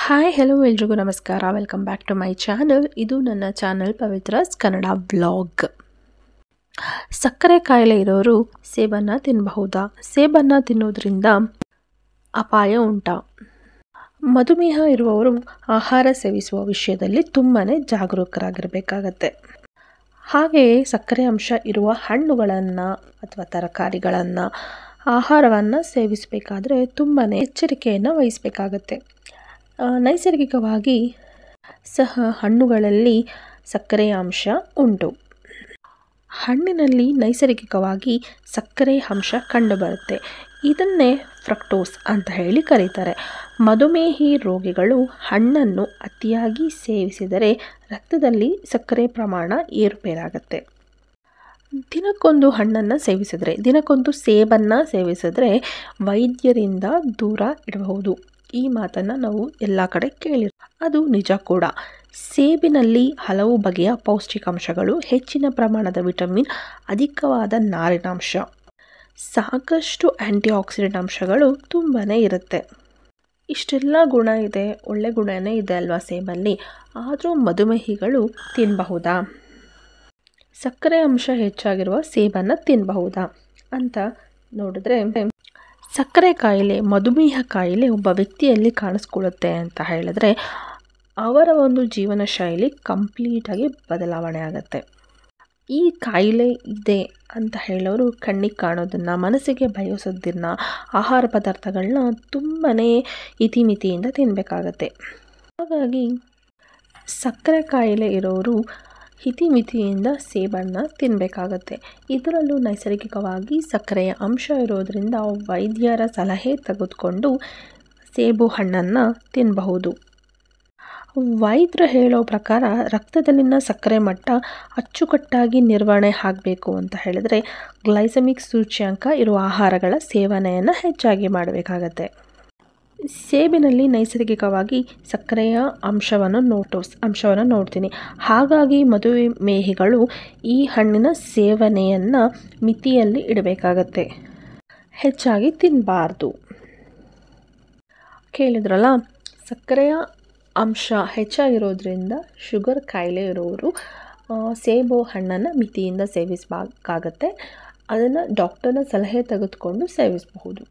Hi hello ಎಲ್ರಿಗೂ ನಮಸ್ಕಾರ. Welcome back to my channel. ಇದು ನನ್ನ ಚಾನಲ್ ಪವಿತ್ರಾಸ್ ಕನ್ನಡ ವ್ಲಾಗ್. ಸಕ್ಕರೆ ಕಾಯಿಲೆ ಇರೋರು ಸೇಬನ್ನು ತಿನ್ನಬಹುದಾ? ಸೇಬನ್ನು ತಿನ್ನೋದ್ರಿಂದ ಅಪಾಯ ಉಂಟಾ? ಮಧುಮೇಹ ಇರುವವರು ಆಹಾರ ಸೇವಿಸುವ ವಿಷಯದಲ್ಲಿ ತುಂಬಾ ಜಾಗರೂಕರಾಗಿರಬೇಕಾಗತ್ತೆ. ಹಾಗೆಯೇ ಸಕ್ಕರೆ ಅಂಶ ಇರುವ ಹಣ್ಣುಗಳನ್ನು ಅಥವಾ ತರಕಾರಿಗಳನ್ನು ಆಹಾರವನ್ನು ಸೇವಿಸಬೇಕಾದ್ರೆ ತುಂಬಾ ಎಚ್ಚರಿಕೆಯನ್ನು ವಹಿಸಬೇಕಾಗತ್ತೆ. ನೈಸರ್ಗಿಕವಾಗಿ ಸಹ ಹಣ್ಣುಗಳಲ್ಲಿ ಸಕ್ಕರೆಯ ಅಂಶ ಉಂಟು. ಹಣ್ಣಿನಲ್ಲಿ ನೈಸರ್ಗಿಕವಾಗಿ ಸಕ್ಕರೆ ಅಂಶ ಕಂಡುಬರುತ್ತೆ. ಇದನ್ನೇ ಫ್ರಕ್ಟೋಸ್ ಅಂತ ಹೇಳಿ ಕರೀತಾರೆ. ಮಧುಮೇಹಿ ರೋಗಿಗಳು ಹಣ್ಣನ್ನು ಅತಿಯಾಗಿ ಸೇವಿಸಿದರೆ ರಕ್ತದಲ್ಲಿ ಸಕ್ಕರೆ ಪ್ರಮಾಣ ಏರುಪೇರಾಗುತ್ತೆ. ದಿನಕ್ಕೊಂದು ಹಣ್ಣನ್ನು ಸೇವಿಸಿದ್ರೆ, ದಿನಕ್ಕೊಂದು ಸೇಬನ್ನು ಸೇವಿಸಿದ್ರೆ ವೈದ್ಯರಿಂದ ದೂರ ಇಡಬಹುದು. ಈ ಮಾತನ್ನು ನಾವು ಎಲ್ಲ ಕಡೆ ಅದು ನಿಜ ಕೂಡ. ಸೇಬಿನಲ್ಲಿ ಹಲವು ಬಗೆಯ ಪೌಷ್ಟಿಕಾಂಶಗಳು, ಹೆಚ್ಚಿನ ಪ್ರಮಾಣದ ವಿಟಮಿನ್, ಅಧಿಕವಾದ ನಾರಿನಾಂಶ, ಸಾಕಷ್ಟು ಆ್ಯಂಟಿ ಆಕ್ಸಿಡೆಂಟ್ ಅಂಶಗಳು ತುಂಬಾ ಇರುತ್ತೆ. ಇಷ್ಟೆಲ್ಲ ಗುಣ ಇದೆ, ಒಳ್ಳೆ ಗುಣನೇ ಇದೆ ಅಲ್ವಾ ಸೇಬಲ್ಲಿ. ಆದರೂ ಮಧುಮೇಹಿಗಳು ತಿನ್ನಬಹುದಾ? ಸಕ್ಕರೆ ಅಂಶ ಹೆಚ್ಚಾಗಿರುವ ಸೇಬನ್ನು ತಿನ್ನಬಹುದಾ ಅಂತ ನೋಡಿದ್ರೆ, ಸಕ್ಕರೆ ಕಾಯಿಲೆ, ಮಧುಮೇಹ ಕಾಯಿಲೆ ಒಬ್ಬ ವ್ಯಕ್ತಿಯಲ್ಲಿ ಕಾಣಿಸ್ಕೊಳ್ಳುತ್ತೆ ಅಂತ ಹೇಳಿದ್ರೆ ಅವರ ಒಂದು ಜೀವನ ಶೈಲಿ ಕಂಪ್ಲೀಟಾಗಿ ಬದಲಾವಣೆ ಆಗುತ್ತೆ. ಈ ಕಾಯಿಲೆ ಇದೆ ಅಂತ ಹೇಳೋರು ಕಣ್ಣಿಗೆ ಕಾಣೋದನ್ನು, ಮನಸ್ಸಿಗೆ ಬಯಸೋದನ್ನು, ಆಹಾರ ಪದಾರ್ಥಗಳನ್ನ ತುಂಬಾ ಇತಿಮಿತಿಯಿಂದ ತಿನ್ನಬೇಕಾಗತ್ತೆ. ಹಾಗಾಗಿ ಸಕ್ಕರೆ ಕಾಯಿಲೆ ಇರೋರು ಇತಿಮಿತಿಯಿಂದ ಸೇಬನ್ನು ತಿನ್ನಬೇಕಾಗತ್ತೆ. ಇದರಲ್ಲೂ ನೈಸರ್ಗಿಕವಾಗಿ ಸಕ್ಕರೆಯ ಅಂಶ ಇರೋದರಿಂದ ವೈದ್ಯರ ಸಲಹೆ ತೆಗೆದುಕೊಂಡು ಸೇಬು ಹಣ್ಣನ್ನು ತಿನ್ನಬಹುದು. ವೈದ್ಯರು ಹೇಳೋ ಪ್ರಕಾರ ರಕ್ತದಲ್ಲಿನ ಸಕ್ಕರೆ ಮಟ್ಟ ಅಚ್ಚುಕಟ್ಟಾಗಿ ನಿರ್ವಹಣೆ ಆಗಬೇಕು ಅಂತ ಹೇಳಿದ್ರೆ ಗ್ಲೈಸೆಮಿಕ್ ಸೂಚ್ಯಂಕ ಇರುವ ಆಹಾರಗಳ ಸೇವನೆಯನ್ನು ಹೆಚ್ಚಾಗಿ ಮಾಡಬೇಕಾಗತ್ತೆ. ಸೇಬಿನಲ್ಲಿ ನೈಸರ್ಗಿಕವಾಗಿ ಸಕ್ಕರೆಯ ಅಂಶವನ್ನು ನೋಡ್ತೀನಿ. ಹಾಗಾಗಿ ಮಧುಮೇಹಿಗಳು ಈ ಹಣ್ಣಿನ ಸೇವನೆಯನ್ನು ಮಿತಿಯಲ್ಲಿ ಇಡಬೇಕಾಗತ್ತೆ, ಹೆಚ್ಚಾಗಿ ತಿನ್ನಬಾರ್ದು. ಕೇಳಿದ್ರಲ್ಲ, ಸಕ್ಕರೆಯ ಅಂಶ ಹೆಚ್ಚಾಗಿರೋದ್ರಿಂದ ಶುಗರ್ ಕಾಯಿಲೆ ಇರೋರು ಸೇಬು ಹಣ್ಣನ್ನು ಮಿತಿಯಿಂದ ಸೇವಿಸಬೇಕಾಗತ್ತೆ. ಅದನ್ನು ಡಾಕ್ಟರ್ನ ಸಲಹೆ ತೆಗೆದುಕೊಂಡು ಸೇವಿಸಬಹುದು.